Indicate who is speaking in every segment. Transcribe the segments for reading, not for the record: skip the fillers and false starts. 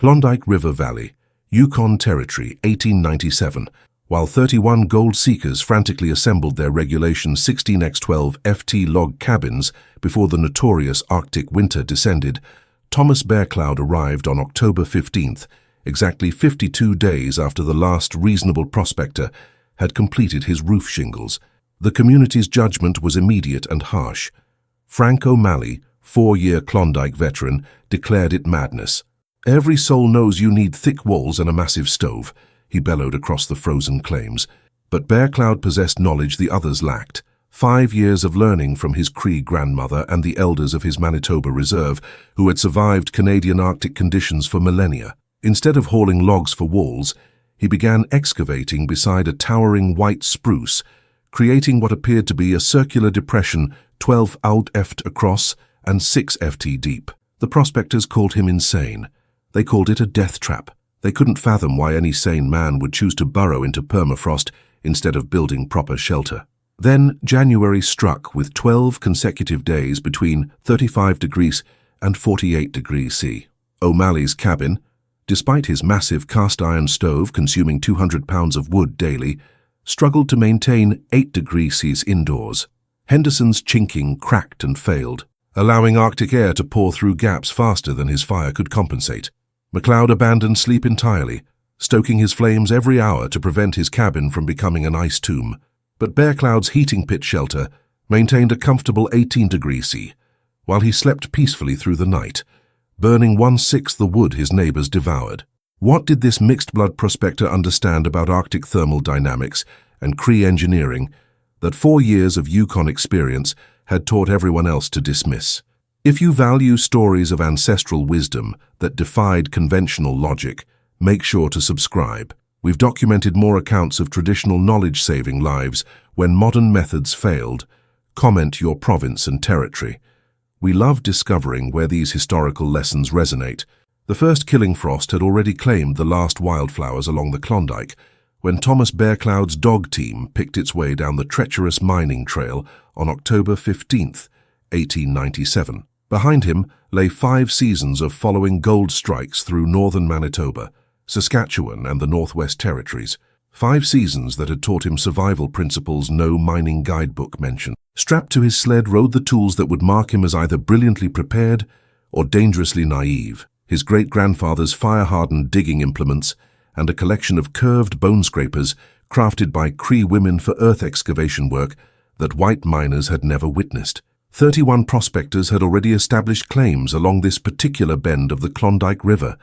Speaker 1: Klondike River Valley, Yukon Territory, 1897. While 31 gold seekers frantically assembled their regulation 16x12 FT log cabins before the notorious Arctic winter descended, Thomas Bearcloud arrived on October 15th, exactly 52 days after the last reasonable prospector had completed his roof shingles. The community's judgment was immediate and harsh. Frank O'Malley, 4-year Klondike veteran, declared it madness. "Every soul knows you need thick walls and a massive stove," he bellowed across the frozen claims. But Bearcloud possessed knowledge the others lacked. 5 years of learning from his Cree grandmother and the elders of his Manitoba Reserve, who had survived Canadian Arctic conditions for millennia. Instead of hauling logs for walls, he began excavating beside a towering white spruce, creating what appeared to be a circular depression 12 ft across and 6 ft deep. The prospectors called him insane. They called it a death trap. They couldn't fathom why any sane man would choose to burrow into permafrost instead of building proper shelter. Then January struck with 12 consecutive days between 35 degrees and 48 degrees C. O'Malley's cabin, despite his massive cast-iron stove consuming 200 pounds of wood daily, struggled to maintain 8 degrees C indoors. Henderson's chinking cracked and failed, allowing Arctic air to pour through gaps faster than his fire could compensate. McLeod abandoned sleep entirely, stoking his flames every hour to prevent his cabin from becoming an ice tomb. But Bearcloud's heating pit shelter maintained a comfortable 18 degrees C, while he slept peacefully through the night, burning 1/6 the wood his neighbors devoured. What did this mixed-blood prospector understand about Arctic thermal dynamics and Cree engineering that 4 years of Yukon experience had taught everyone else to dismiss? If you value stories of ancestral wisdom that defied conventional logic, make sure to subscribe. We've documented more accounts of traditional knowledge-saving lives when modern methods failed. Comment your province and territory. We love discovering where these historical lessons resonate. The first killing frost had already claimed the last wildflowers along the Klondike when Thomas Bearcloud's dog team picked its way down the treacherous mining trail on October 15th, 1897. Behind him lay 5 seasons of following gold strikes through northern Manitoba, Saskatchewan and the Northwest Territories. 5 seasons that had taught him survival principles no mining guidebook mentioned. Strapped to his sled rode the tools that would mark him as either brilliantly prepared or dangerously naive. His great-grandfather's fire-hardened digging implements and a collection of curved bone scrapers crafted by Cree women for earth excavation work that white miners had never witnessed. 31 prospectors had already established claims along this particular bend of the Klondike River,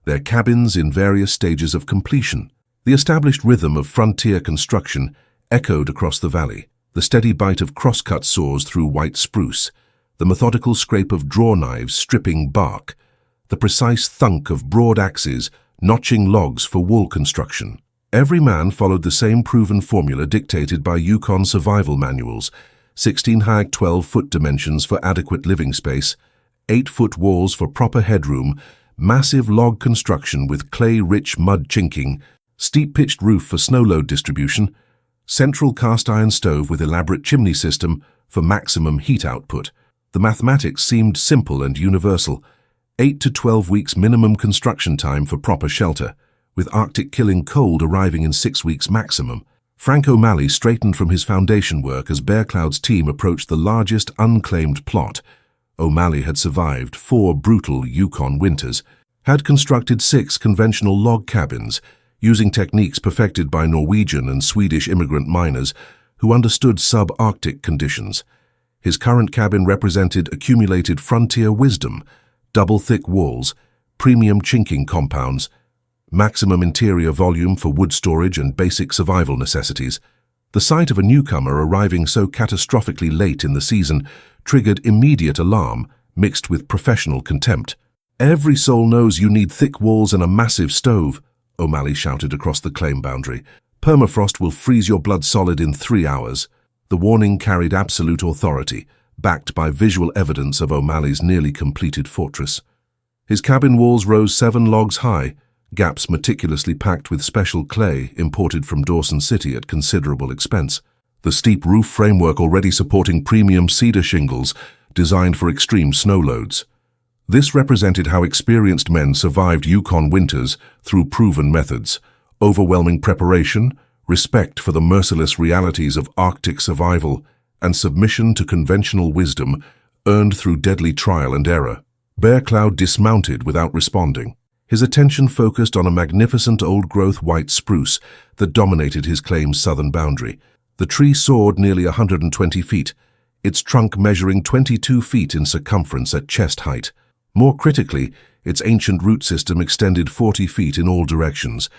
Speaker 1: their cabins in various stages of completion. The established rhythm of frontier construction echoed across the valley, the steady bite of crosscut saws through white spruce, the methodical scrape of draw knives stripping bark, the precise thunk of broad axes notching logs for wall construction. Every man followed the same proven formula dictated by Yukon survival manuals: 16 high 12-foot dimensions for adequate living space, 8-foot walls for proper headroom, massive log construction with clay-rich mud chinking, steep-pitched roof for snow load distribution, central cast-iron stove with elaborate chimney system for maximum heat output. The mathematics seemed simple and universal: 8 to 12 weeks minimum construction time for proper shelter, with Arctic killing cold arriving in 6 weeks maximum. Frank O'Malley straightened from his foundation work as Bearcloud's team approached the largest unclaimed plot. O'Malley had survived 4 brutal Yukon winters, had constructed 6 conventional log cabins, using techniques perfected by Norwegian and Swedish immigrant miners who understood sub-Arctic conditions. His current cabin represented accumulated frontier wisdom: double-thick walls, premium chinking compounds, maximum interior volume for wood storage and basic survival necessities. The sight of a newcomer arriving so catastrophically late in the season triggered immediate alarm mixed with professional contempt. "Every soul knows you need thick walls and a massive stove," O'Malley shouted across the claim boundary. "Permafrost will freeze your blood solid in 3 hours." The warning carried absolute authority, backed by visual evidence of O'Malley's nearly completed fortress. His cabin walls rose 7 logs high, gaps meticulously packed with special clay imported from Dawson City at considerable expense. The steep roof framework already supporting premium cedar shingles designed for extreme snow loads. This represented how experienced men survived Yukon winters through proven methods: overwhelming preparation, respect for the merciless realities of Arctic survival, and submission to conventional wisdom earned through deadly trial and error. Bear Cloud dismounted without responding. His attention focused on a magnificent old-growth white spruce that dominated his claim's southern boundary. The tree soared nearly 120 feet, its trunk measuring 22 feet in circumference at chest height. More critically, its ancient root system extended 40 feet in all directions,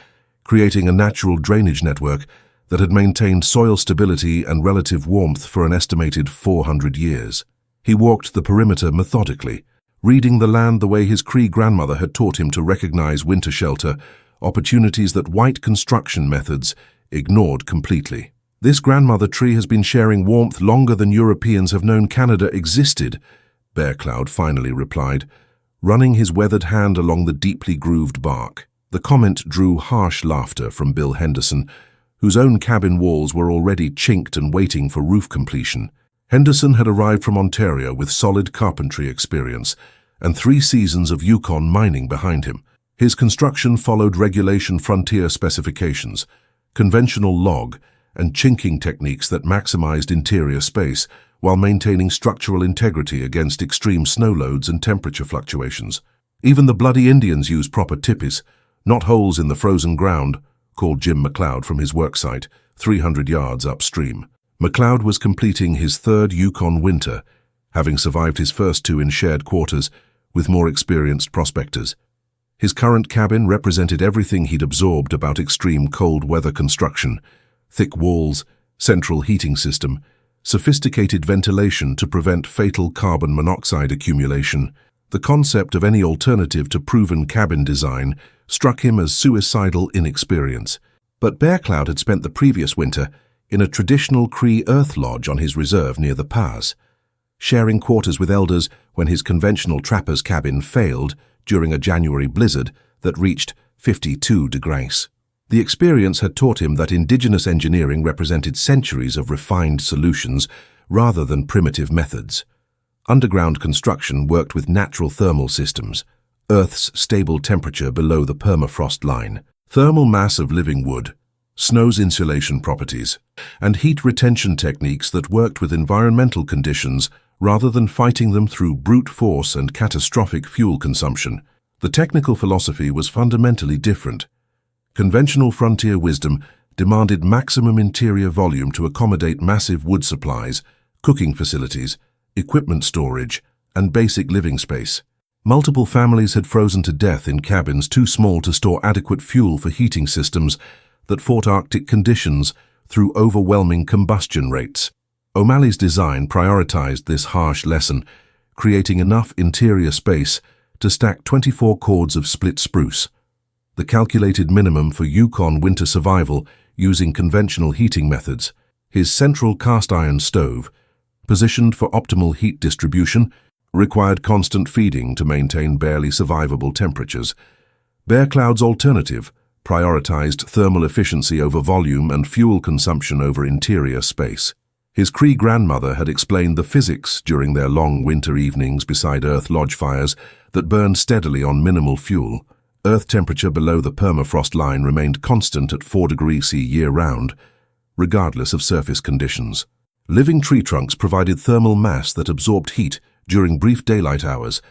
Speaker 1: creating a natural drainage network that had maintained soil stability and relative warmth for an estimated 400 years. He walked the perimeter methodically, reading the land the way his Cree grandmother had taught him to recognize winter shelter opportunities that white construction methods ignored completely. This grandmother tree has been sharing warmth longer than Europeans have known Canada existed, Bear Cloud finally replied, running his weathered hand along the deeply grooved bark. The comment drew harsh laughter from Bill Henderson, whose own cabin walls were already chinked and waiting for roof completion. Henderson had arrived from Ontario with solid carpentry experience and 3 seasons of Yukon mining behind him. His construction followed regulation frontier specifications, conventional log, and chinking techniques that maximized interior space while maintaining structural integrity against extreme snow loads and temperature fluctuations. Even the bloody Indians used proper tipis, not holes in the frozen ground, called Jim McLeod from his worksite, 300 yards upstream. McLeod was completing his 3rd Yukon winter, having survived his first 2 in shared quarters with more experienced prospectors. His current cabin represented everything he'd absorbed about extreme cold weather construction: thick walls, central heating system, sophisticated ventilation to prevent fatal carbon monoxide accumulation. The concept of any alternative to proven cabin design struck him as suicidal inexperience. But Bear Cloud had spent the previous winter in a traditional Cree earth lodge on his reserve near the pass, sharing quarters with elders when his conventional trapper's cabin failed during a January blizzard that reached 52 degrees. The experience had taught him that indigenous engineering represented centuries of refined solutions rather than primitive methods. Underground construction worked with natural thermal systems, Earth's stable temperature below the permafrost line, thermal mass of living wood, snow's insulation properties, and heat retention techniques that worked with environmental conditions rather than fighting them through brute force and catastrophic fuel consumption. The technical philosophy was fundamentally different. Conventional frontier wisdom demanded maximum interior volume to accommodate massive wood supplies, cooking facilities, equipment storage, and basic living space. Multiple families had frozen to death in cabins too small to store adequate fuel for heating systems that fought Arctic conditions through overwhelming combustion rates. O'Malley's design prioritized this harsh lesson, creating enough interior space to stack 24 cords of split spruce, the calculated minimum for Yukon winter survival using conventional heating methods. His central cast-iron stove, positioned for optimal heat distribution, required constant feeding to maintain barely survivable temperatures. Bear Cloud's alternative prioritized thermal efficiency over volume and fuel consumption over interior space. His Cree grandmother had explained the physics during their long winter evenings beside earth lodge fires that burned steadily on minimal fuel. Earth temperature below the permafrost line remained constant at 4 degrees C year-round, regardless of surface conditions. Living tree trunks provided thermal mass that absorbed heat during brief daylight hours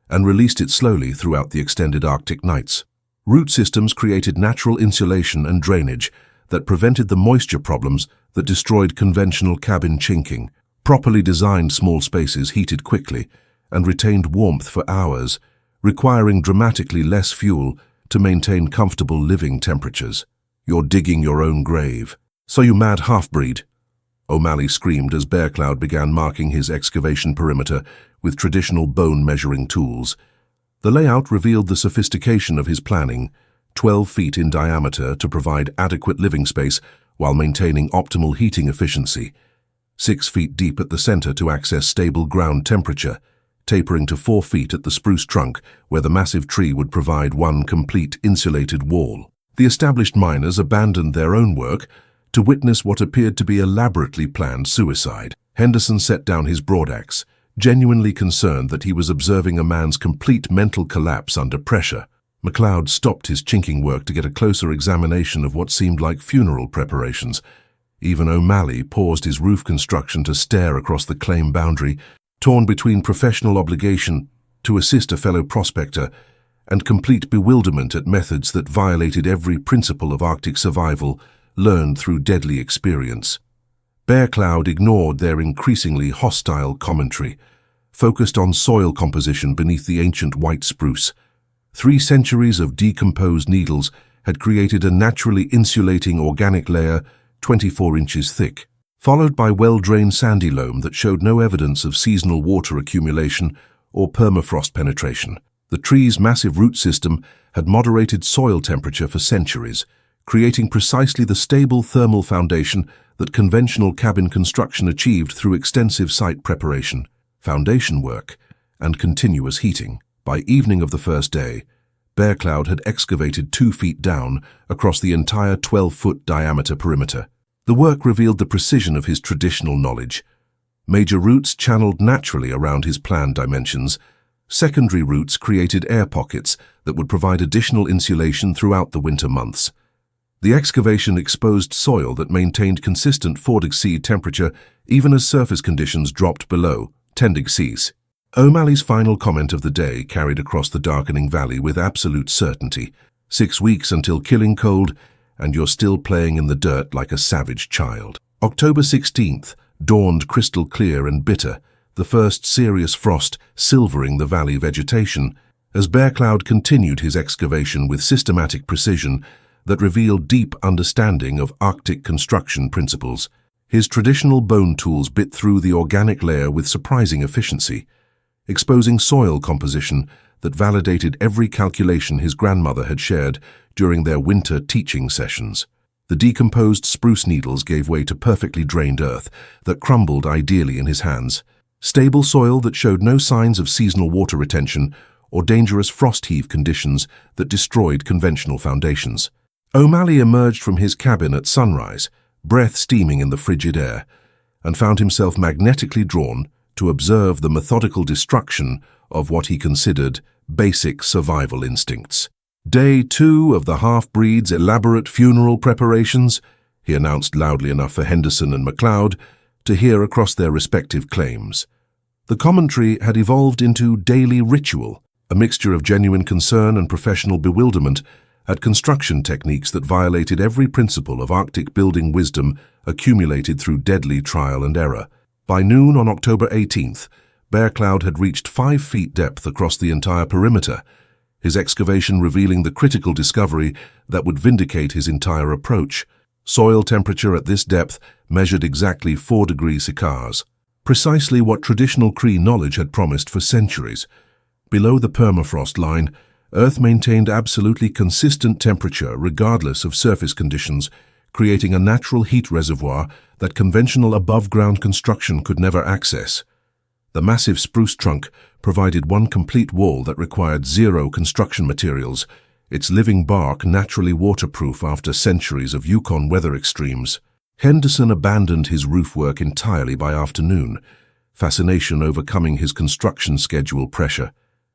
Speaker 1: and released it slowly throughout the extended Arctic nights. Root systems created natural insulation and drainage that prevented the moisture problems that destroyed conventional cabin chinking. Properly designed small spaces heated quickly and retained warmth for hours, requiring dramatically less fuel to maintain comfortable living temperatures. "You're digging your own grave. So you mad half-breed," O'Malley screamed as Bear Cloud began marking his excavation perimeter with traditional bone-measuring tools. The layout revealed the sophistication of his planning, 12 feet in diameter to provide adequate living space while maintaining optimal heating efficiency, 6 feet deep at the center to access stable ground temperature, tapering to 4 feet at the spruce trunk where the massive tree would provide one complete insulated wall. The established miners abandoned their own work to witness what appeared to be elaborately planned suicide. Henderson set down his broadaxe, genuinely concerned that he was observing a man's complete mental collapse under pressure. MacLeod stopped his chinking work to get a closer examination of what seemed like funeral preparations. Even O'Malley paused his roof construction to stare across the claim boundary, torn between professional obligation to assist a fellow prospector and complete bewilderment at methods that violated every principle of Arctic survival learned through deadly experience. Bearcloud ignored their increasingly hostile commentary, focused on soil composition beneath the ancient white spruce. 3 centuries of decomposed needles had created a naturally insulating organic layer 24 inches thick, followed by well-drained sandy loam that showed no evidence of seasonal water accumulation or permafrost penetration. The tree's massive root system had moderated soil temperature for centuries, creating precisely the stable thermal foundation that conventional cabin construction achieved through extensive site preparation, foundation work, and continuous heating. By evening of the first day, Bearcloud had excavated 2 feet down across the entire 12-foot diameter perimeter. The work revealed the precision of his traditional knowledge. Major roots channeled naturally around his planned dimensions. Secondary roots created air pockets that would provide additional insulation throughout the winter months. The excavation exposed soil that maintained consistent 4°C temperature even as surface conditions dropped below 10°C. O'Malley's final comment of the day carried across the darkening valley with absolute certainty. 6 weeks until killing cold, and you're still playing in the dirt like a savage child. October 16th dawned crystal clear and bitter, the first serious frost silvering the valley vegetation, as Bearcloud continued his excavation with systematic precision that revealed deep understanding of Arctic construction principles. His traditional bone tools bit through the organic layer with surprising efficiency, exposing soil composition that validated every calculation his grandmother had shared during their winter teaching sessions. The decomposed spruce needles gave way to perfectly drained earth that crumbled ideally in his hands, stable soil that showed no signs of seasonal water retention or dangerous frost heave conditions that destroyed conventional foundations. O'Malley emerged from his cabin at sunrise, breath steaming in the frigid air, and found himself magnetically drawn to observe the methodical destruction of what he considered basic survival instincts. Day 2 of the half-breed's elaborate funeral preparations, he announced loudly enough for Henderson and MacLeod to hear across their respective claims. The commentary had evolved into daily ritual, a mixture of genuine concern and professional bewilderment at construction techniques that violated every principle of Arctic building wisdom accumulated through deadly trial and error. By noon on October 18th, Bearcloud had reached 5 feet depth across the entire perimeter, his excavation revealing the critical discovery that would vindicate his entire approach. Soil temperature at this depth measured exactly 4°C, precisely what traditional Cree knowledge had promised for centuries. Below the permafrost line, Earth maintained absolutely consistent temperature regardless of surface conditions, creating a natural heat reservoir that conventional above-ground construction could never access. The massive spruce trunk provided one complete wall that required 0 construction materials, its living bark naturally waterproof after centuries of Yukon weather extremes. Henderson abandoned his roof work entirely by afternoon, fascination overcoming his construction schedule pressure,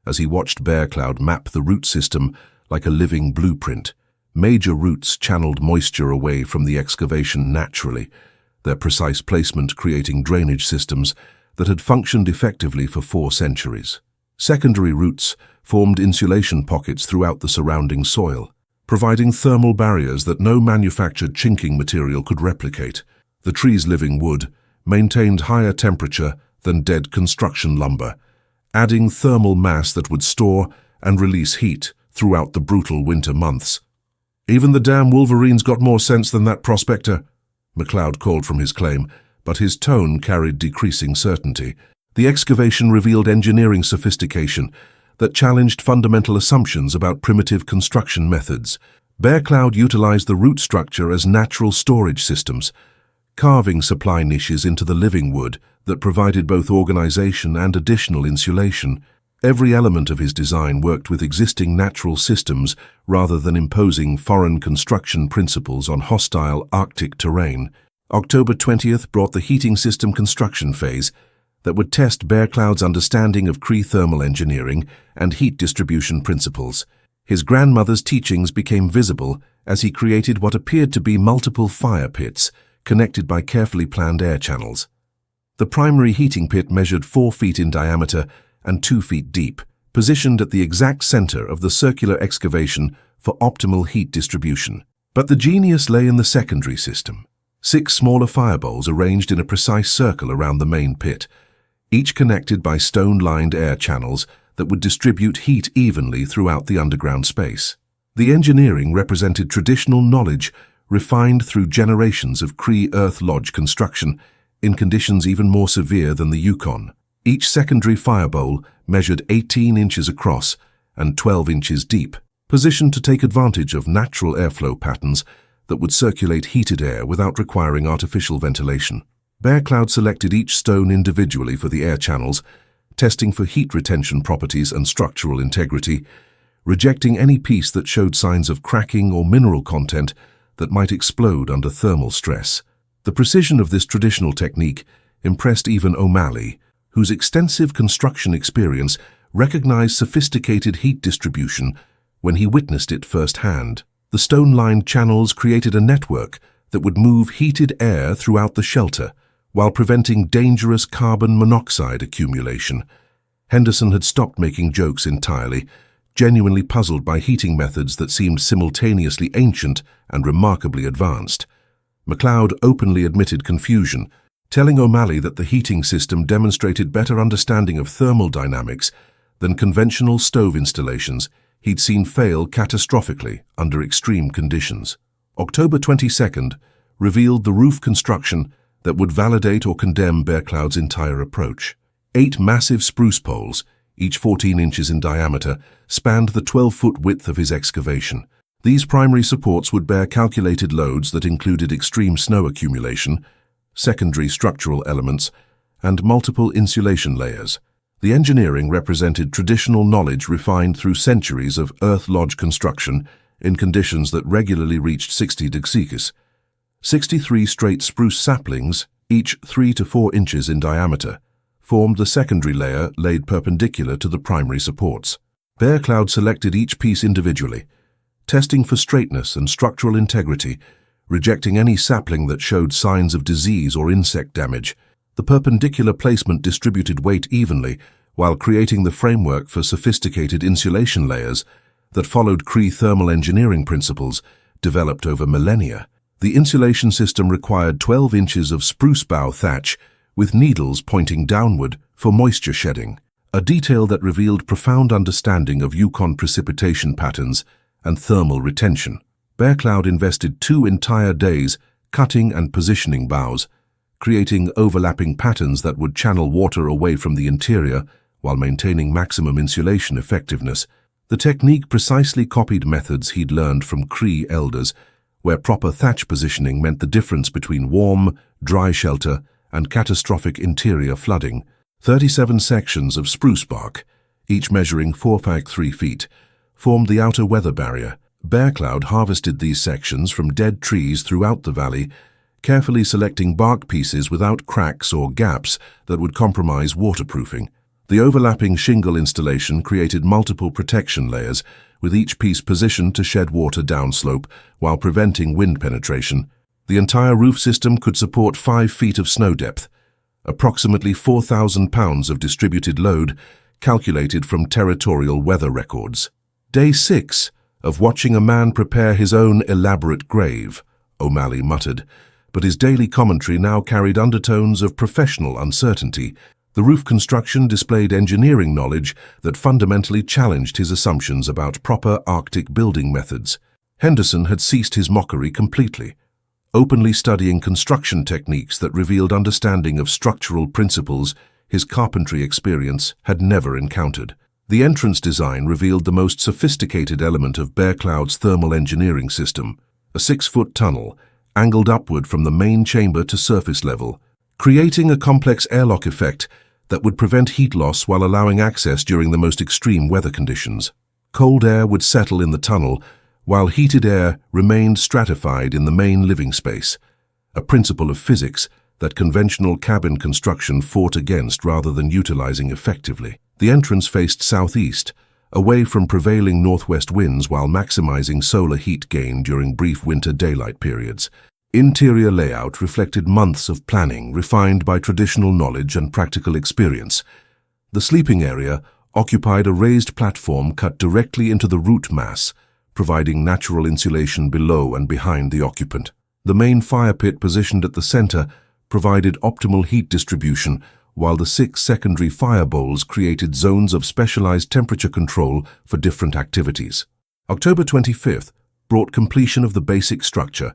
Speaker 1: as he watched Bearcloud map the root system like a living blueprint. Major roots channeled moisture away from the excavation naturally, their precise placement creating drainage systems that had functioned effectively for 4 centuries. Secondary roots formed insulation pockets throughout the surrounding soil, providing thermal barriers that no manufactured chinking material could replicate. The tree's living wood maintained higher temperature than dead construction lumber, adding thermal mass that would store and release heat throughout the brutal winter months. "Even the damn Wolverines got more sense than that prospector," MacLeod called from his claim, but his tone carried decreasing certainty. The excavation revealed engineering sophistication that challenged fundamental assumptions about primitive construction methods. Bearcloud utilized the root structure as natural storage systems, carving supply niches into the living wood that provided both organization and additional insulation. Every element of his design worked with existing natural systems rather than imposing foreign construction principles on hostile Arctic terrain. October 20th brought the heating system construction phase, that would test Bearcloud's understanding of Cree thermal engineering and heat distribution principles. His grandmother's teachings became visible as he created what appeared to be multiple fire pits connected by carefully planned air channels. The primary heating pit measured 4 feet in diameter and 2 feet deep, positioned at the exact center of the circular excavation for optimal heat distribution. But the genius lay in the secondary system. 6 smaller firebowls arranged in a precise circle around the main pit, each connected by stone-lined air channels that would distribute heat evenly throughout the underground space. The engineering represented traditional knowledge refined through generations of Cree Earth Lodge construction in conditions even more severe than the Yukon. Each secondary firebowl measured 18 inches across and 12 inches deep, positioned to take advantage of natural airflow patterns that would circulate heated air without requiring artificial ventilation. Bearcloud selected each stone individually for the air channels, testing for heat retention properties and structural integrity, rejecting any piece that showed signs of cracking or mineral content that might explode under thermal stress. The precision of this traditional technique impressed even O'Malley, whose extensive construction experience recognized sophisticated heat distribution when he witnessed it firsthand. The stone-lined channels created a network that would move heated air throughout the shelter while preventing dangerous carbon monoxide accumulation. Henderson had stopped making jokes entirely, genuinely puzzled by heating methods that seemed simultaneously ancient and remarkably advanced. MacLeod openly admitted confusion, telling O'Malley that the heating system demonstrated better understanding of thermal dynamics than conventional stove installations he'd seen fail catastrophically under extreme conditions. October 22nd revealed the roof construction that would validate or condemn Bearcloud's entire approach. 8 massive spruce poles, each 14 inches in diameter, spanned the 12-foot width of his excavation. These primary supports would bear calculated loads that included extreme snow accumulation, secondary structural elements, and multiple insulation layers. The engineering represented traditional knowledge refined through centuries of Earth Lodge construction in conditions that regularly reached 60 degrees Celsius. 63 straight spruce saplings, each 3 to 4 inches in diameter, formed the secondary layer laid perpendicular to the primary supports. Bearcloud selected each piece individually, testing for straightness and structural integrity, rejecting any sapling that showed signs of disease or insect damage. The perpendicular placement distributed weight evenly while creating the framework for sophisticated insulation layers that followed Cree thermal engineering principles developed over millennia. The insulation system required 12 inches of spruce bough thatch with needles pointing downward for moisture shedding, a detail that revealed profound understanding of Yukon precipitation patterns and thermal retention. Bearcloud invested 2 entire days cutting and positioning boughs, creating overlapping patterns that would channel water away from the interior while maintaining maximum insulation effectiveness. The technique precisely copied methods he'd learned from Cree elders, where proper thatch positioning meant the difference between warm, dry shelter and catastrophic interior flooding. 37 sections of spruce bark, each measuring 4.3 feet, formed the outer weather barrier. Bearcloud harvested these sections from dead trees throughout the valley, carefully selecting bark pieces without cracks or gaps that would compromise waterproofing. The overlapping shingle installation created multiple protection layers, with each piece positioned to shed water downslope while preventing wind penetration. The entire roof system could support 5 feet of snow depth, approximately 4,000 pounds of distributed load calculated from territorial weather records. Day 6 of watching a man prepare his own elaborate grave, O'Malley muttered, but his daily commentary now carried undertones of professional uncertainty. The roof construction displayed engineering knowledge that fundamentally challenged his assumptions about proper Arctic building methods. Henderson had ceased his mockery completely, openly studying construction techniques that revealed understanding of structural principles his carpentry experience had never encountered. The entrance design revealed the most sophisticated element of Bearcloud's thermal engineering system, a 6-foot tunnel angled upward from the main chamber to surface level, creating a complex airlock effect that would prevent heat loss while allowing access during the most extreme weather conditions. Cold air would settle in the tunnel, while heated air remained stratified in the main living space, a principle of physics that conventional cabin construction fought against rather than utilizing effectively. The entrance faced southeast, away from prevailing northwest winds while maximizing solar heat gain during brief winter daylight periods. Interior layout reflected months of planning refined by traditional knowledge and practical experience. The sleeping area occupied a raised platform cut directly into the root mass, providing natural insulation below and behind the occupant. The main fire pit positioned at the center provided optimal heat distribution, while the 6 secondary fire bowls created zones of specialized temperature control for different activities. October 25th brought completion of the basic structure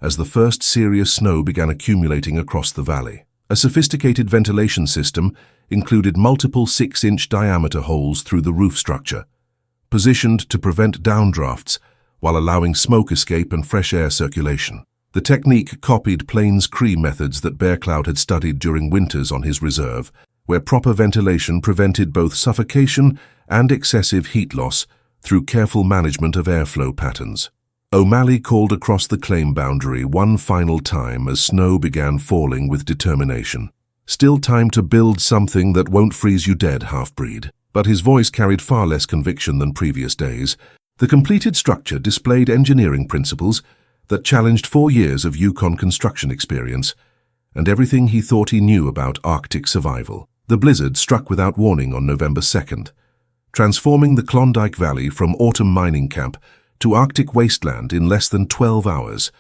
Speaker 1: as the first serious snow began accumulating across the valley. A sophisticated ventilation system included multiple 6-inch diameter holes through the roof structure, positioned to prevent downdrafts while allowing smoke escape and fresh air circulation. The technique copied Plains Cree methods that Bear Cloud had studied during winters on his reserve, where proper ventilation prevented both suffocation and excessive heat loss through careful management of airflow patterns. O'Malley called across the claim boundary one final time as snow began falling with determination. "Still time to build something that won't freeze you dead, half-breed." But his voice carried far less conviction than previous days. The completed structure displayed engineering principles that challenged 4 years of Yukon construction experience and everything he thought he knew about Arctic survival. The blizzard struck without warning on November 2nd, transforming the Klondike Valley from autumn mining camp to Arctic wasteland in less than 12 hours.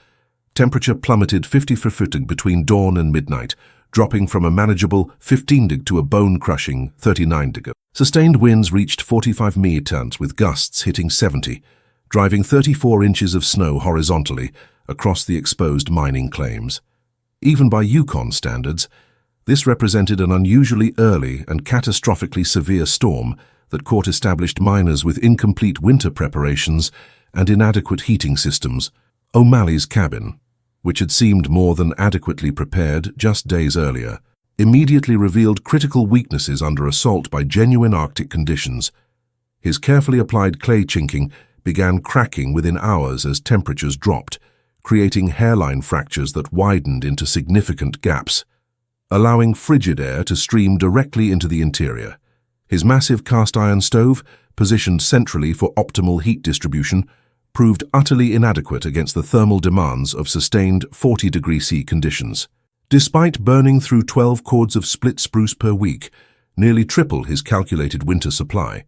Speaker 1: Temperature plummeted 50 degrees between dawn and midnight, dropping from a manageable 15 degrees to a bone-crushing 39 degrees. Sustained winds reached 45 mt with gusts hitting 70, driving 34 inches of snow horizontally across the exposed mining claims. Even by Yukon standards, this represented an unusually early and catastrophically severe storm that caught established miners with incomplete winter preparations and inadequate heating systems. O'Malley's cabin, which had seemed more than adequately prepared just days earlier, immediately revealed critical weaknesses under assault by genuine Arctic conditions. His carefully applied clay chinking began cracking within hours as temperatures dropped, creating hairline fractures that widened into significant gaps, allowing frigid air to stream directly into the interior. His massive cast-iron stove, positioned centrally for optimal heat distribution, proved utterly inadequate against the thermal demands of sustained 40°C conditions. Despite burning through 12 cords of split spruce per week, nearly triple his calculated winter supply,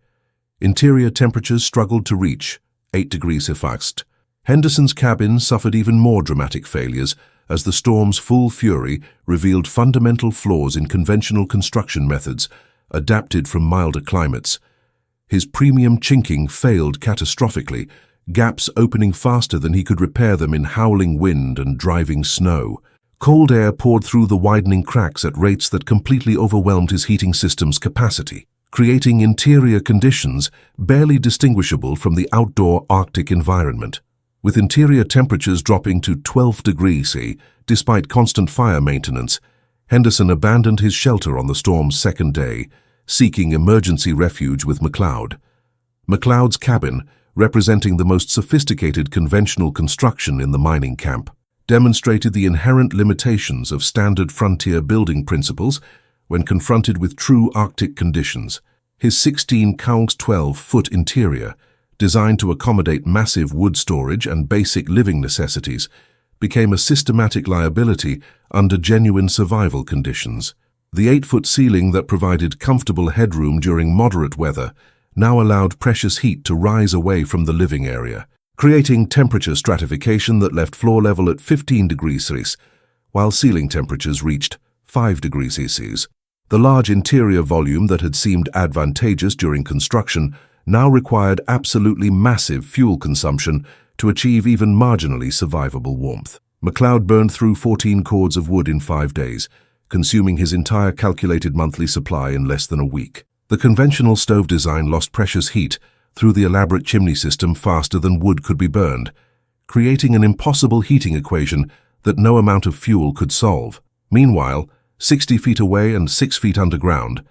Speaker 1: interior temperatures struggled to reach 8 degrees Celsius. Henderson's cabin suffered even more dramatic failures as the storm's full fury revealed fundamental flaws in conventional construction methods adapted from milder climates. His premium chinking failed catastrophically, gaps opening faster than he could repair them in howling wind and driving snow. Cold air poured through the widening cracks at rates that completely overwhelmed his heating system's capacity, creating interior conditions barely distinguishable from the outdoor Arctic environment. With interior temperatures dropping to 12 degrees C, despite constant fire maintenance, Henderson abandoned his shelter on the storm's second day, seeking emergency refuge with McLeod. McLeod's cabin, representing the most sophisticated conventional construction in the mining camp, demonstrated the inherent limitations of standard frontier building principles when confronted with true Arctic conditions. His 12-foot interior, designed to accommodate massive wood storage and basic living necessities, became a systematic liability under genuine survival conditions. The 8-foot ceiling that provided comfortable headroom during moderate weather now allowed precious heat to rise away from the living area, creating temperature stratification that left floor level at 15 degrees Celsius, while ceiling temperatures reached 5 degrees Celsius. The large interior volume that had seemed advantageous during construction now required absolutely massive fuel consumption to achieve even marginally survivable warmth. McLeod burned through 14 cords of wood in 5 days, consuming his entire calculated monthly supply in less than a week. The conventional stove design lost precious heat through the elaborate chimney system faster than wood could be burned, creating an impossible heating equation that no amount of fuel could solve. Meanwhile, 60 feet away and 6 feet underground,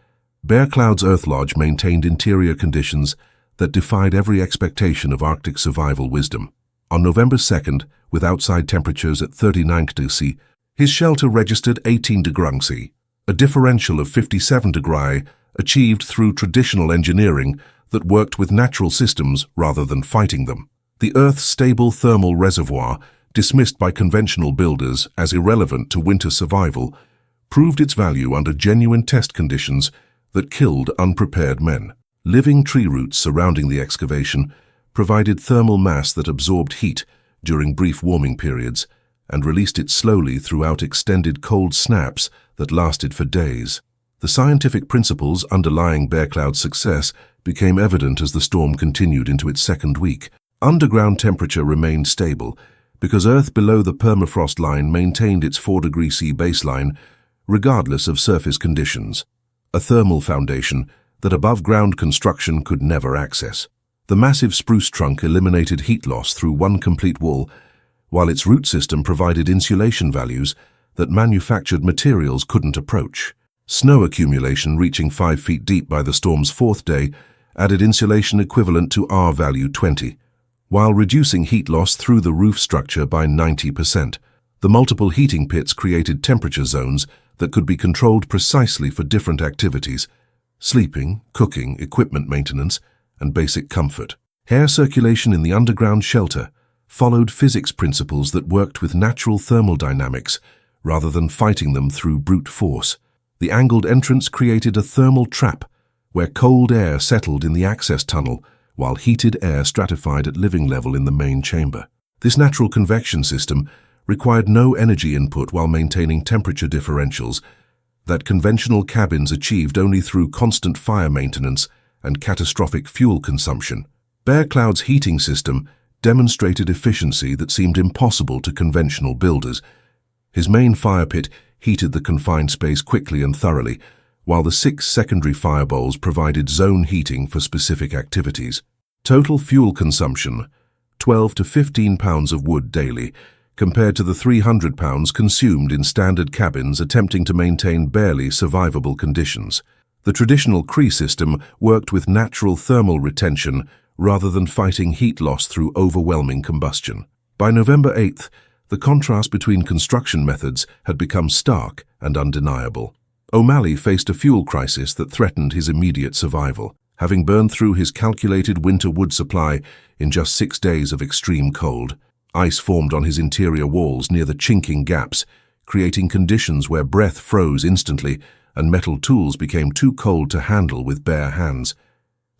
Speaker 1: Bear Cloud's Earth Lodge maintained interior conditions that defied every expectation of Arctic survival wisdom. On November 2nd, with outside temperatures at 39 degrees C, His shelter registered 18 degrees, a differential of 57 degrees achieved through traditional engineering that worked with natural systems rather than fighting them. The Earth's stable thermal reservoir, dismissed by conventional builders as irrelevant to winter survival, proved its value under genuine test conditions that killed unprepared men. Living tree roots surrounding the excavation provided thermal mass that absorbed heat during brief warming periods and released it slowly throughout extended cold snaps that lasted for days. The scientific principles underlying Bear Cloud's success became evident as the storm continued into its second week. Underground temperature remained stable because Earth below the permafrost line maintained its 4°C baseline regardless of surface conditions, a thermal foundation that above-ground construction could never access. The massive spruce trunk eliminated heat loss through one complete wall, while its root system provided insulation values that manufactured materials couldn't approach. Snow accumulation reaching 5 feet deep by the storm's fourth day added insulation equivalent to R-value 20, while reducing heat loss through the roof structure by 90%. The multiple heating pits created temperature zones that could be controlled precisely for different activities: sleeping, cooking, equipment maintenance, and basic comfort. Air circulation in the underground shelter followed physics principles that worked with natural thermodynamics rather than fighting them through brute force. The angled entrance created a thermal trap where cold air settled in the access tunnel while heated air stratified at living level in the main chamber. This natural convection system required no energy input while maintaining temperature differentials that conventional cabins achieved only through constant fire maintenance and catastrophic fuel consumption. Bear Cloud's heating system demonstrated efficiency that seemed impossible to conventional builders. His main fire pit heated the confined space quickly and thoroughly, while the 6 secondary fire bowls provided zone heating for specific activities. Total fuel consumption: 12 to 15 pounds of wood daily, compared to the 300 pounds consumed in standard cabins attempting to maintain barely survivable conditions. The traditional Cree system worked with natural thermal retention rather than fighting heat loss through overwhelming combustion. By November 8th, the contrast between construction methods had become stark and undeniable. O'Malley faced a fuel crisis that threatened his immediate survival. Having burned through his calculated winter wood supply in just 6 days of extreme cold, ice formed on his interior walls near the chinking gaps, creating conditions where breath froze instantly and metal tools became too cold to handle with bare hands.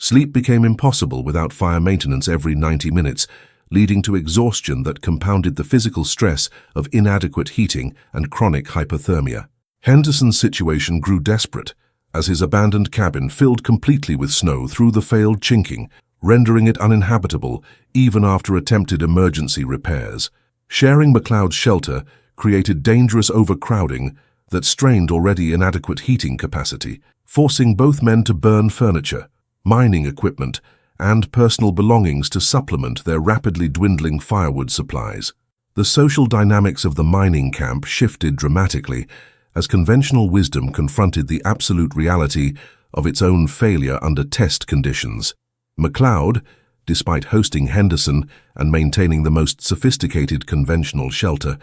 Speaker 1: Sleep became impossible without fire maintenance every 90 minutes, leading to exhaustion that compounded the physical stress of inadequate heating and chronic hypothermia. Henderson's situation grew desperate as his abandoned cabin filled completely with snow through the failed chinking, rendering it uninhabitable even after attempted emergency repairs. Sharing McLeod's shelter created dangerous overcrowding that strained already inadequate heating capacity, forcing both men to burn furniture, mining equipment, and personal belongings to supplement their rapidly dwindling firewood supplies. The social dynamics of the mining camp shifted dramatically as conventional wisdom confronted the absolute reality of its own failure under test conditions. McLeod, despite hosting Henderson and maintaining the most sophisticated conventional shelter,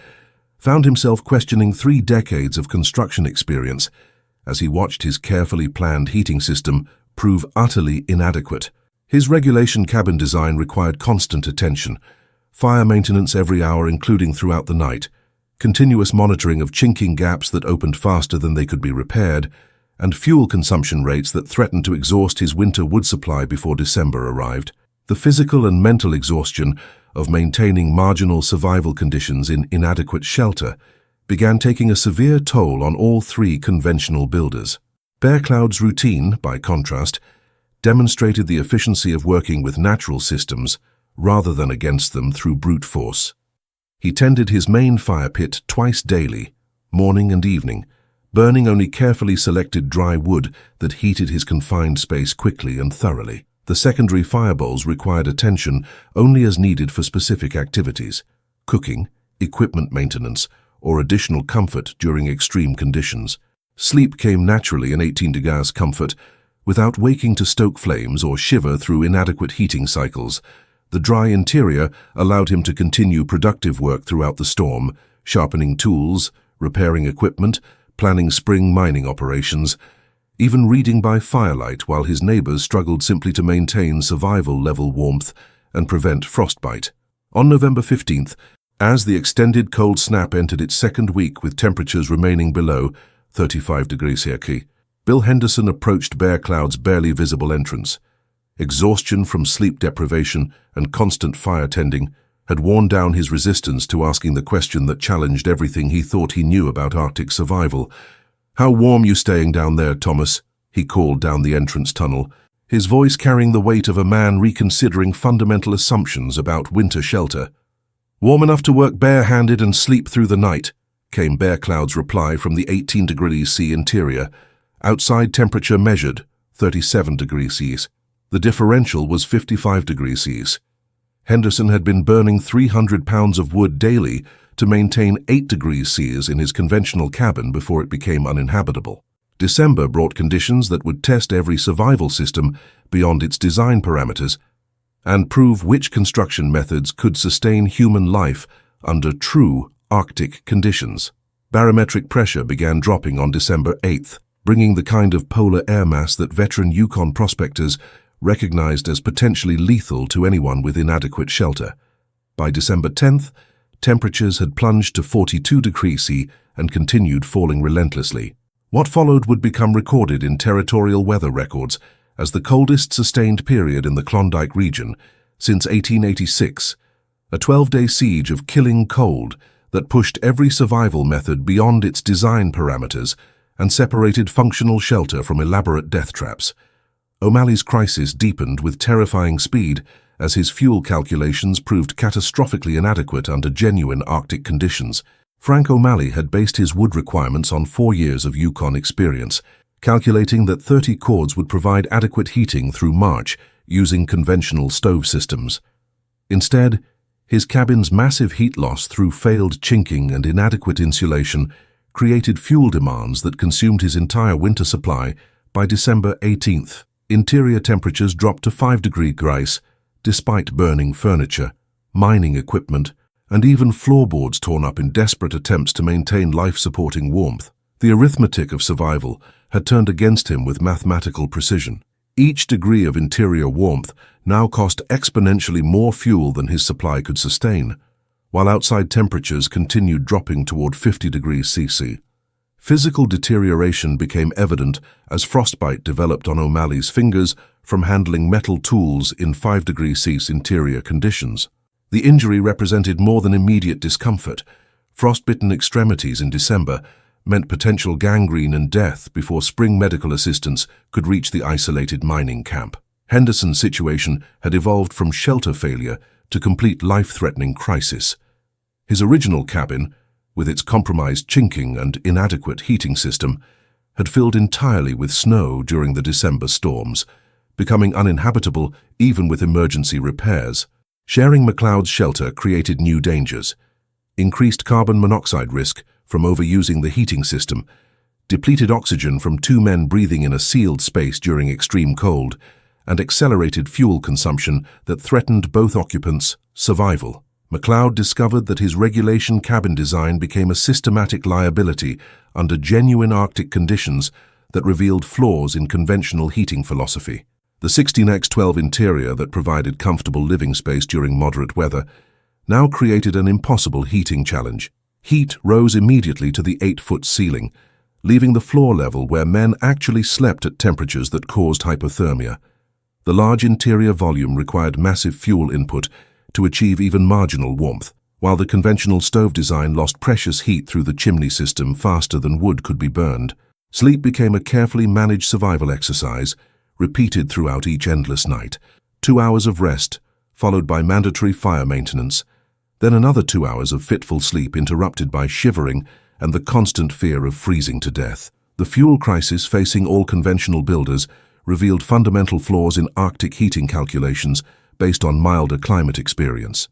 Speaker 1: found himself questioning 3 decades of construction experience as he watched his carefully planned heating system prove utterly inadequate. His regulation cabin design required constant attention, fire maintenance every hour including throughout the night, continuous monitoring of chinking gaps that opened faster than they could be repaired, and fuel consumption rates that threatened to exhaust his winter wood supply before December arrived. The physical and mental exhaustion of maintaining marginal survival conditions in inadequate shelter began taking a severe toll on all 3 conventional builders. Bear Cloud's routine, by contrast, demonstrated the efficiency of working with natural systems rather than against them through brute force. He tended his main fire pit twice daily, morning and evening, burning only carefully selected dry wood that heated his confined space quickly and thoroughly. The secondary fire bowls required attention only as needed for specific activities: cooking, equipment maintenance, or additional comfort during extreme conditions. Sleep came naturally in 18 degrees comfort, without waking to stoke flames or shiver through inadequate heating cycles. The dry interior allowed him to continue productive work throughout the storm, sharpening tools, repairing equipment, planning spring mining operations, even reading by firelight while his neighbors struggled simply to maintain survival-level warmth and prevent frostbite. On November 15th, as the extended cold snap entered its second week with temperatures remaining below 35 degrees Celsius, Bill Henderson approached Bear Cloud's barely visible entrance. Exhaustion from sleep deprivation and constant fire tending had worn down his resistance to asking the question that challenged everything he thought he knew about Arctic survival. "How warm you staying down there, Thomas?" he called down the entrance tunnel, his voice carrying the weight of a man reconsidering fundamental assumptions about winter shelter. "Warm enough to work bare-handed and sleep through the night," came Bear Cloud's reply from the 18 degrees C interior. Outside temperature measured 37 degrees Celsius. The differential was 55 degrees Celsius. Henderson had been burning 300 pounds of wood daily to maintain 8 degrees Celsius in his conventional cabin before it became uninhabitable. December brought conditions that would test every survival system beyond its design parameters and prove which construction methods could sustain human life under true Arctic conditions. Barometric pressure began dropping on December 8th, bringing the kind of polar air mass that veteran Yukon prospectors recognized as potentially lethal to anyone with inadequate shelter. By December 10th, temperatures had plunged to 42 degrees C and continued falling relentlessly. What followed would become recorded in territorial weather records as the coldest sustained period in the Klondike region since 1886, a 12-day siege of killing cold that pushed every survival method beyond its design parameters and separated functional shelter from elaborate death traps. O'Malley's crisis deepened with terrifying speed as his fuel calculations proved catastrophically inadequate under genuine Arctic conditions. Frank O'Malley had based his wood requirements on 4 years of Yukon experience, calculating that 30 cords would provide adequate heating through March using conventional stove systems. Instead, his cabin's massive heat loss through failed chinking and inadequate insulation created fuel demands that consumed his entire winter supply. By December 18th, interior temperatures dropped to 5 degrees Celsius, despite burning furniture, mining equipment, and even floorboards torn up in desperate attempts to maintain life-supporting warmth. The arithmetic of survival had turned against him with mathematical precision. Each degree of interior warmth now cost exponentially more fuel than his supply could sustain, while outside temperatures continued dropping toward 50 degrees Celsius. Physical deterioration became evident as frostbite developed on O'Malley's fingers from handling metal tools in 5 degrees Celsius interior conditions. The injury represented more than immediate discomfort. Frostbitten extremities in December meant potential gangrene and death before spring medical assistance could reach the isolated mining camp. Henderson's situation had evolved from shelter failure to complete life-threatening crisis. His original cabin, with its compromised chinking and inadequate heating system, had filled entirely with snow during the December storms, becoming uninhabitable even with emergency repairs. Sharing McLeod's shelter created new dangers: increased carbon monoxide risk from overusing the heating system, depleted oxygen from 2 men breathing in a sealed space during extreme cold, and accelerated fuel consumption that threatened both occupants' survival. McLeod discovered that his regulation cabin design became a systematic liability under genuine Arctic conditions that revealed flaws in conventional heating philosophy. The 16x12 interior that provided comfortable living space during moderate weather now created an impossible heating challenge. Heat rose immediately to the 8-foot ceiling, leaving the floor level where men actually slept at temperatures that caused hypothermia. The large interior volume required massive fuel input to achieve even marginal warmth, while the conventional stove design lost precious heat through the chimney system faster than wood could be burned. Sleep became a carefully managed survival exercise, repeated throughout each endless night. 2 hours of rest, followed by mandatory fire maintenance, then another 2 hours of fitful sleep interrupted by shivering and the constant fear of freezing to death. The fuel crisis facing all conventional builders revealed fundamental flaws in Arctic heating calculations based on milder climate experience.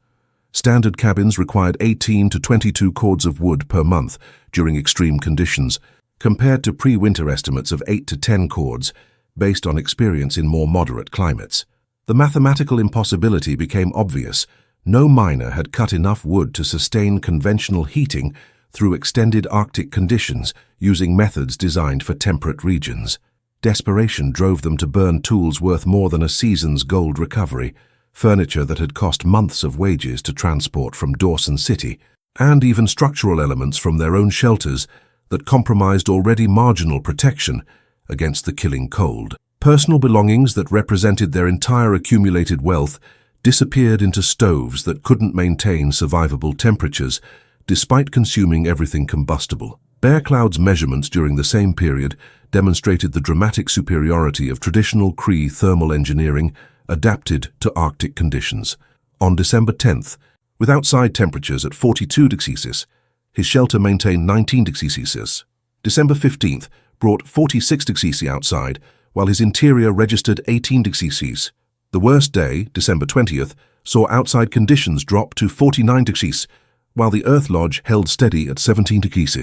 Speaker 1: Standard cabins required 18 to 22 cords of wood per month during extreme conditions, compared to pre-winter estimates of 8 to 10 cords, based on experience in more moderate climates. The mathematical impossibility became obvious. No miner had cut enough wood to sustain conventional heating through extended Arctic conditions using methods designed for temperate regions. Desperation drove them to burn tools worth more than a season's gold recovery, furniture that had cost months of wages to transport from Dawson City, and even structural elements from their own shelters that compromised already marginal protection against the killing cold. Personal belongings that represented their entire accumulated wealth disappeared into stoves that couldn't maintain survivable temperatures, despite consuming everything combustible. Bear Cloud's measurements during the same period demonstrated the dramatic superiority of traditional Cree thermal engineering adapted to Arctic conditions. On December 10th, with outside temperatures at 42 degrees Celsius, his shelter maintained 19 degrees Celsius. December 15th brought 46 degrees Celsius outside, while his interior registered 18 degrees Celsius. The worst day, December 20th, saw outside conditions drop to 49 degrees, while the Earth Lodge held steady at 17 degrees.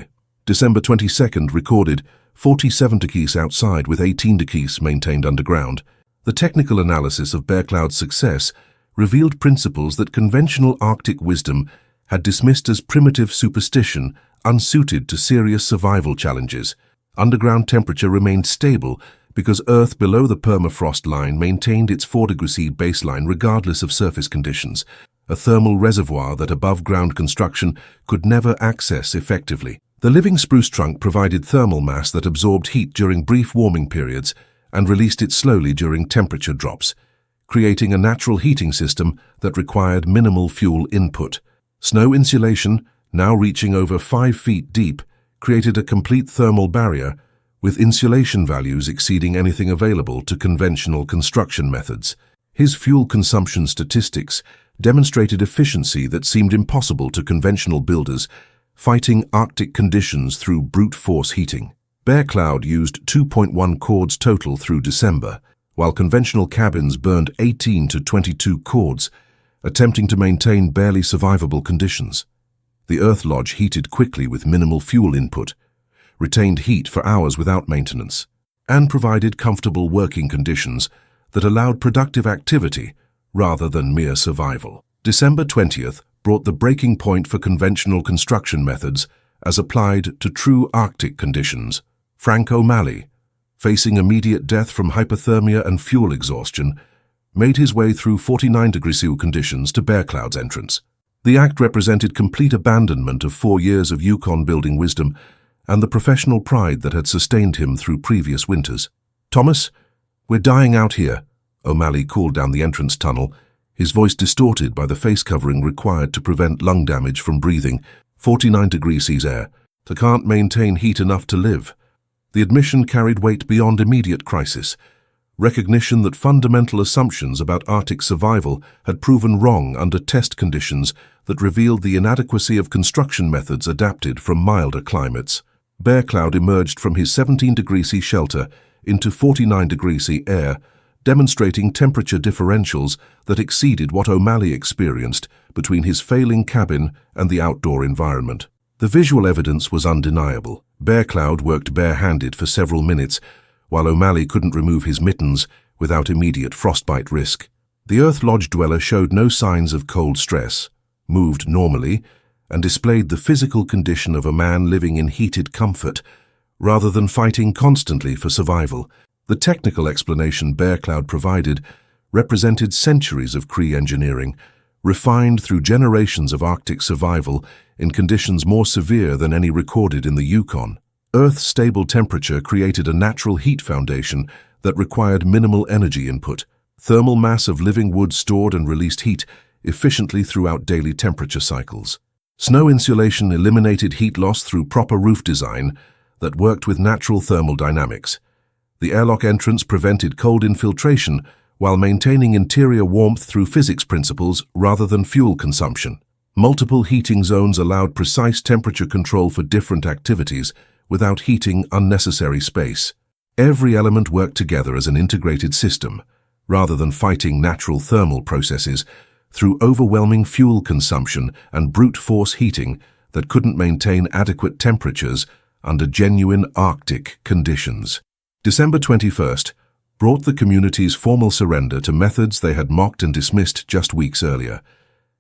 Speaker 1: December 22nd recorded 47 degrees outside with 18 degrees maintained underground. The technical analysis of Bear Cloud's success revealed principles that conventional Arctic wisdom had dismissed as primitive superstition, unsuited to serious survival challenges. Underground temperature remained stable because Earth below the permafrost line maintained its 4 degrees C baseline regardless of surface conditions, a thermal reservoir that above-ground construction could never access effectively. The living spruce trunk provided thermal mass that absorbed heat during brief warming periods and released it slowly during temperature drops, creating a natural heating system that required minimal fuel input. Snow insulation, now reaching over 5 feet deep, created a complete thermal barrier, with insulation values exceeding anything available to conventional construction methods. His fuel consumption statistics demonstrated efficiency that seemed impossible to conventional builders, fighting Arctic conditions through brute force heating. Bear Cloud used 2.1 cords total through December, while conventional cabins burned 18 to 22 cords, attempting to maintain barely survivable conditions. The Earth Lodge heated quickly with minimal fuel input, retained heat for hours without maintenance, and provided comfortable working conditions that allowed productive activity rather than mere survival. December 20th brought the breaking point for conventional construction methods as applied to true Arctic conditions. Frank O'Malley, facing immediate death from hypothermia and fuel exhaustion, made his way through 49 degrees Celsius conditions to Bear Cloud's entrance. The act represented complete abandonment of 4 years of Yukon building wisdom and the professional pride that had sustained him through previous winters. "Thomas, we're dying out here," O'Malley called down the entrance tunnel, his voice distorted by the face covering required to prevent lung damage from breathing 49 degrees Celsius air. "They can't maintain heat enough to live." The admission carried weight beyond immediate crisis, recognition that fundamental assumptions about Arctic survival had proven wrong under test conditions that revealed the inadequacy of construction methods adapted from milder climates. Bear Cloud emerged from his 17 degrees Celsius shelter into 49 degrees Celsius air, demonstrating temperature differentials that exceeded what O'Malley experienced between his failing cabin and the outdoor environment. The visual evidence was undeniable. Bear Cloud worked bare-handed for several minutes, while O'Malley couldn't remove his mittens without immediate frostbite risk. The Earth Lodge dweller showed no signs of cold stress, moved normally, and displayed the physical condition of a man living in heated comfort, rather than fighting constantly for survival. The technical explanation Bear Cloud provided represented centuries of Cree engineering, refined through generations of Arctic survival in conditions more severe than any recorded in the Yukon. Earth's stable temperature created a natural heat foundation that required minimal energy input. Thermal mass of living wood stored and released heat efficiently throughout daily temperature cycles. Snow insulation eliminated heat loss through proper roof design that worked with natural thermal dynamics. The airlock entrance prevented cold infiltration while maintaining interior warmth through physics principles rather than fuel consumption. Multiple heating zones allowed precise temperature control for different activities without heating unnecessary space. Every element worked together as an integrated system, rather than fighting natural thermal processes through overwhelming fuel consumption and brute force heating that couldn't maintain adequate temperatures under genuine Arctic conditions. December 21st brought the community's formal surrender to methods they had mocked and dismissed just weeks earlier.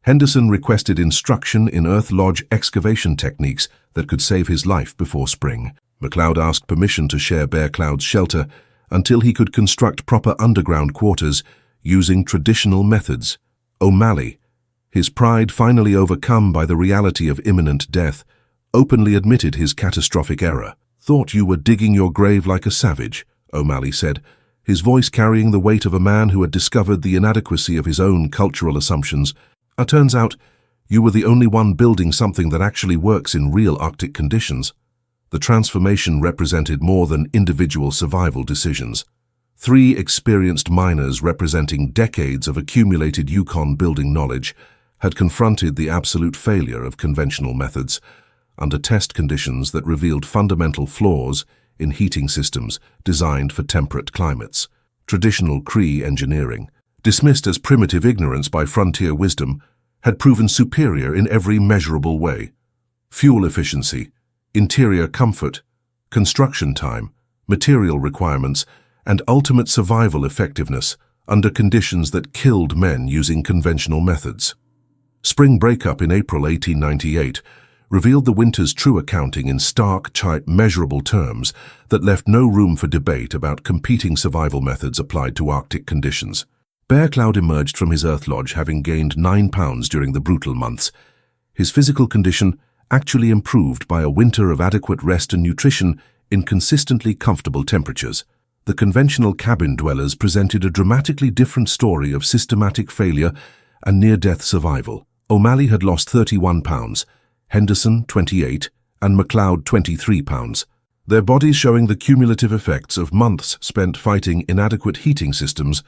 Speaker 1: Henderson requested instruction in Earth Lodge excavation techniques that could save his life before spring. MacLeod asked permission to share Bear Cloud's shelter until he could construct proper underground quarters using traditional methods. O'Malley, his pride finally overcome by the reality of imminent death, openly admitted his catastrophic error. "Thought you were digging your grave like a savage," O'Malley said, his voice carrying the weight of a man who had discovered the inadequacy of his own cultural assumptions. "Turns out, you were the only one building something that actually works in real Arctic conditions." The transformation represented more than individual survival decisions. 3 experienced miners representing decades of accumulated Yukon building knowledge had confronted the absolute failure of conventional methods under test conditions that revealed fundamental flaws in heating systems designed for temperate climates. Traditional Cree engineering, dismissed as primitive ignorance by frontier wisdom, had proven superior in every measurable way. Fuel efficiency, interior comfort, construction time, material requirements, and ultimate survival effectiveness under conditions that killed men using conventional methods. Spring breakup in April 1898 revealed the winter's true accounting in stark, measurable terms that left no room for debate about competing survival methods applied to Arctic conditions. Bear Cloud emerged from his Earth Lodge having gained 9 pounds during the brutal months. His physical condition actually improved by a winter of adequate rest and nutrition in consistently comfortable temperatures. The conventional cabin dwellers presented a dramatically different story of systematic failure and near-death survival. O'Malley had lost 31 pounds, Henderson 28, and MacLeod 23 pounds. Their bodies showing the cumulative effects of months spent fighting inadequate heating systems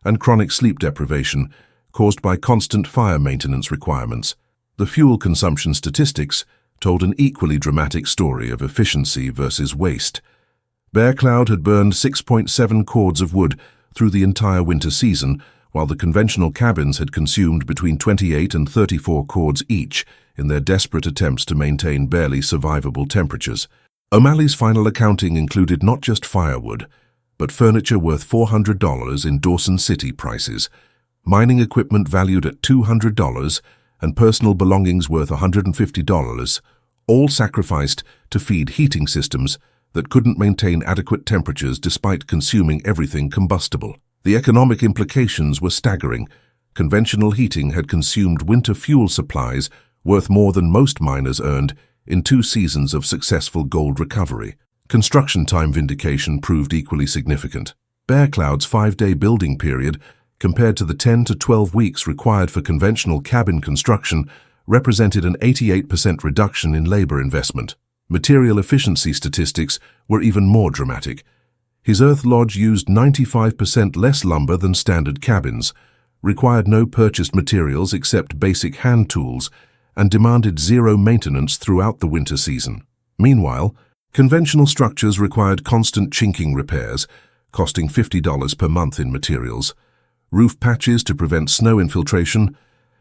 Speaker 1: and chronic sleep deprivation caused by constant fire maintenance requirements. The fuel consumption statistics told an equally dramatic story of efficiency versus waste. Bear Cloud had burned 6.7 cords of wood through the entire winter season, while the conventional cabins had consumed between 28 and 34 cords each in their desperate attempts to maintain barely survivable temperatures. O'Malley's final accounting included not just firewood, but furniture worth $400 in Dawson City prices, mining equipment valued at $200, and personal belongings worth $150, all sacrificed to feed heating systems that couldn't maintain adequate temperatures despite consuming everything combustible. The economic implications were staggering. Conventional heating had consumed winter fuel supplies worth more than most miners earned in 2 seasons of successful gold recovery. Construction time vindication proved equally significant. Bear Cloud's 5-day building period, compared to the 10 to 12 weeks required for conventional cabin construction, represented an 88% reduction in labor investment. Material efficiency statistics were even more dramatic. His Earth Lodge used 95% less lumber than standard cabins, required no purchased materials except basic hand tools, and demanded 0 maintenance throughout the winter season. Meanwhile, conventional structures required constant chinking repairs, costing $50 per month in materials, roof patches to prevent snow infiltration,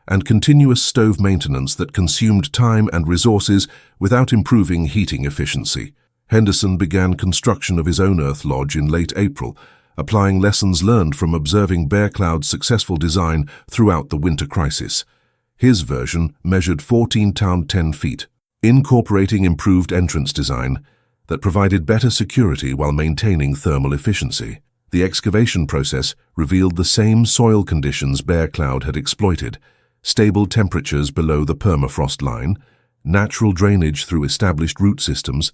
Speaker 1: and continuous stove maintenance that consumed time and resources without improving heating efficiency. Henderson began construction of his own Earth Lodge in late April, applying lessons learned from observing Bear Cloud's successful design throughout the winter crisis. His version measured 14 × 10 feet, incorporating improved entrance design that provided better security while maintaining thermal efficiency. The excavation process revealed the same soil conditions Bear Cloud had exploited: stable temperatures below the permafrost line, natural drainage through established root systems,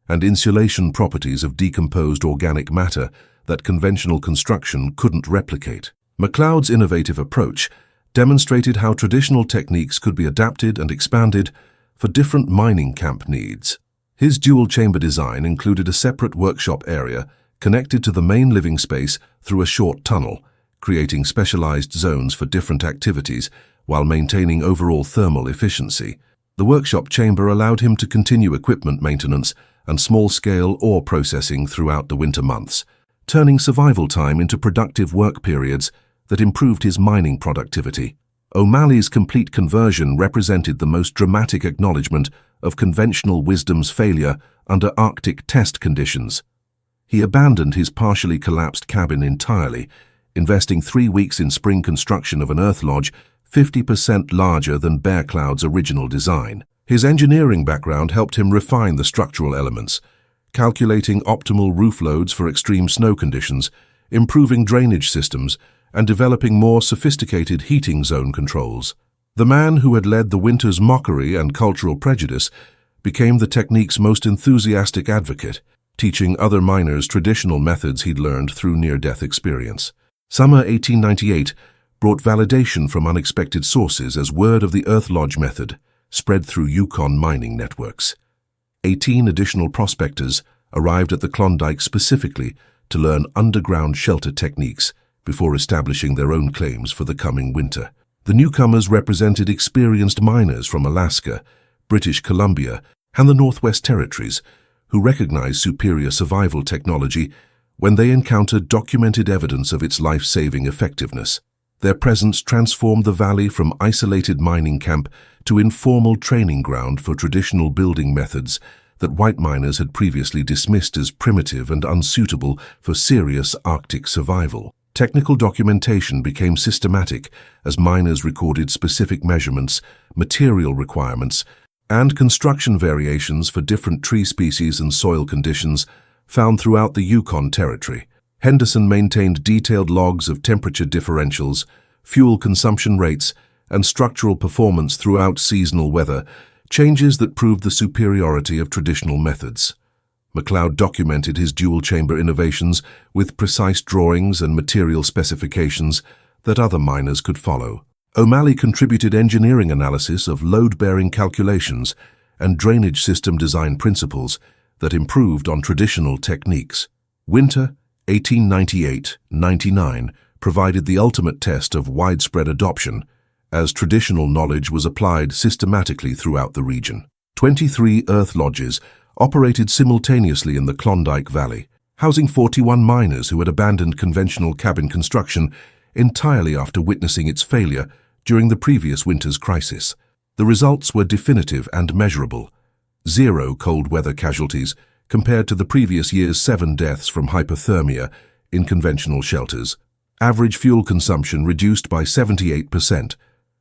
Speaker 1: and insulation properties of decomposed organic matter that conventional construction couldn't replicate. MacLeod's innovative approach demonstrated how traditional techniques could be adapted and expanded for different mining camp needs. His dual-chamber design included a separate workshop area connected to the main living space through a short tunnel, creating specialized zones for different activities while maintaining overall thermal efficiency. The workshop chamber allowed him to continue equipment maintenance and small-scale ore processing throughout the winter months, turning survival time into productive work periods that improved his mining productivity. O'Malley's complete conversion represented the most dramatic acknowledgement of conventional wisdom's failure under Arctic test conditions. He abandoned his partially collapsed cabin entirely, investing 3 weeks in spring construction of an Earth Lodge 50% larger than Bear Cloud's original design. His engineering background helped him refine the structural elements, calculating optimal roof loads for extreme snow conditions, improving drainage systems, and developing more sophisticated heating zone controls. The man who had led the winter's mockery and cultural prejudice became the technique's most enthusiastic advocate, teaching other miners traditional methods he'd learned through near-death experience. Summer 1898 brought validation from unexpected sources as word of the Earth Lodge method spread through Yukon mining networks. 18 additional prospectors arrived at the Klondike specifically to learn underground shelter techniques before establishing their own claims for the coming winter. The newcomers represented experienced miners from Alaska, British Columbia, and the Northwest Territories, who recognized superior survival technology when they encountered documented evidence of its life-saving effectiveness. Their presence transformed the valley from isolated mining camp to informal training ground for traditional building methods that white miners had previously dismissed as primitive and unsuitable for serious Arctic survival. Technical documentation became systematic as miners recorded specific measurements, material requirements, and construction variations for different tree species and soil conditions found throughout the Yukon Territory. Henderson maintained detailed logs of temperature differentials, fuel consumption rates, and structural performance throughout seasonal weather, changes that proved the superiority of traditional methods. MacLeod documented his dual-chamber innovations with precise drawings and material specifications that other miners could follow. O'Malley contributed engineering analysis of load-bearing calculations and drainage system design principles that improved on traditional techniques. Winter 1898-99 provided the ultimate test of widespread adoption, as traditional knowledge was applied systematically throughout the region. 23 Earth Lodges operated simultaneously in the Klondike Valley, housing 41 miners who had abandoned conventional cabin construction entirely after witnessing its failure during the previous winter's crisis. The results were definitive and measurable. 0 cold weather casualties compared to the previous year's 7 deaths from hypothermia in conventional shelters. Average fuel consumption reduced by 78%.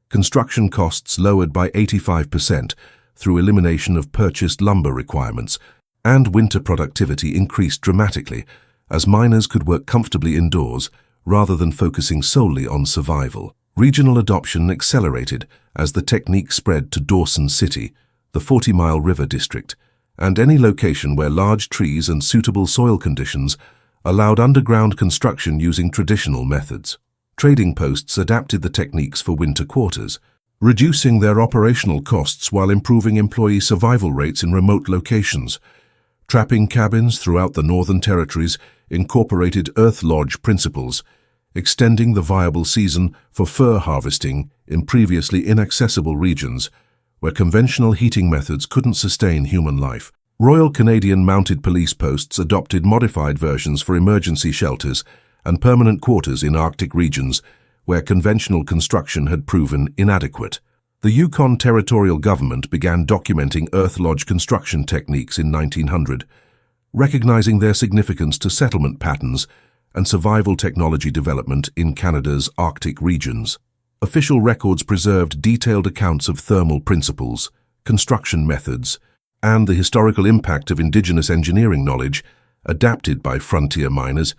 Speaker 1: Construction costs lowered by 85% through elimination of purchased lumber requirements, and winter productivity increased dramatically as miners could work comfortably indoors rather than focusing solely on survival. Regional adoption accelerated as the technique spread to Dawson City, the 40-mile river district, and any location where large trees and suitable soil conditions allowed underground construction using traditional methods. Trading posts adapted the techniques for winter quarters, reducing their operational costs while improving employee survival rates in remote locations. Trapping cabins throughout the Northern Territories incorporated Earth Lodge principles, extending the viable season for fur harvesting in previously inaccessible regions where conventional heating methods couldn't sustain human life. Royal Canadian Mounted Police posts adopted modified versions for emergency shelters and permanent quarters in Arctic regions where conventional construction had proven inadequate. The Yukon Territorial Government began documenting Earth Lodge construction techniques in 1900, recognizing their significance to settlement patterns and survival technology development in Canada's Arctic regions. Official records preserved detailed accounts of thermal principles, construction methods, and the historical impact of Indigenous engineering knowledge adapted by frontier miners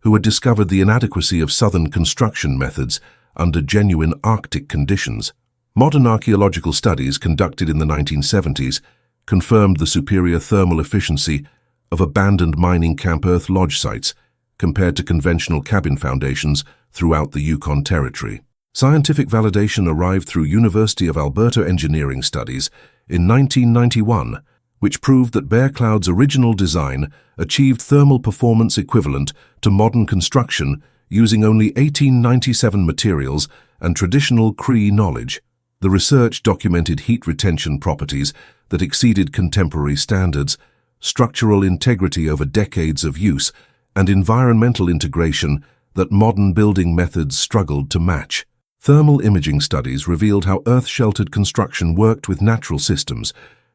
Speaker 1: who had discovered the inadequacy of southern construction methods under genuine Arctic conditions. Modern archaeological studies conducted in the 1970s confirmed the superior thermal efficiency of abandoned mining camp Earth Lodge sites compared to conventional cabin foundations throughout the Yukon Territory. Scientific validation arrived through University of Alberta engineering studies in 1991, which proved that Bear Cloud's original design achieved thermal performance equivalent to modern construction using only 1897 materials and traditional Cree knowledge. The research documented heat retention properties that exceeded contemporary standards, structural integrity over decades of use, and environmental integration that modern building methods struggled to match. Thermal imaging studies revealed how Earth-sheltered construction worked with natural systems,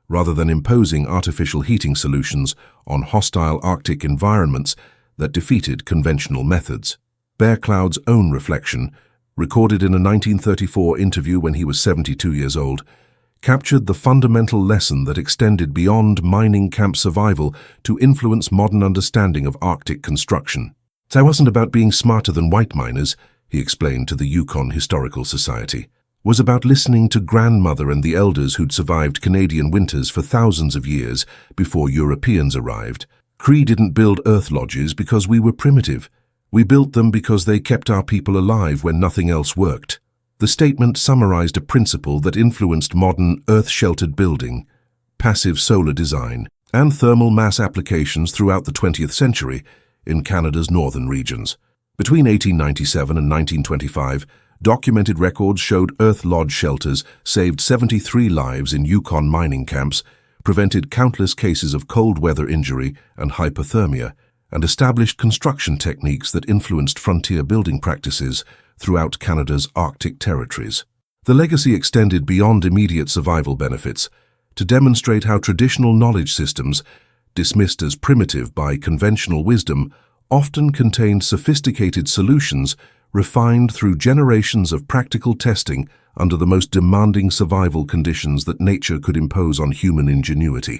Speaker 1: rather than imposing artificial heating solutions on hostile Arctic environments that defeated conventional methods. Bear Cloud's own reflection, recorded in a 1934 interview when he was 72 years old, captured the fundamental lesson that extended beyond mining camp survival to influence modern understanding of Arctic construction. "I wasn't about being smarter than white miners," he explained to the Yukon Historical Society. "It was about listening to grandmother and the elders who'd survived Canadian winters for thousands of years before Europeans arrived. Cree didn't build earth lodges because we were primitive. We built them because they kept our people alive when nothing else worked." The statement summarized a principle that influenced modern earth-sheltered building, passive solar design, and thermal mass applications throughout the 20th century in Canada's northern regions. Between 1897 and 1925, documented records showed earth lodge shelters saved 73 lives in Yukon mining camps, prevented countless cases of cold weather injury and hypothermia, and established construction techniques that influenced frontier building practices throughout Canada's Arctic territories. The legacy extended beyond immediate survival benefits to demonstrate how traditional knowledge systems, dismissed as primitive by conventional wisdom, often contained sophisticated solutions refined through generations of practical testing under the most demanding survival conditions that nature could impose on human ingenuity.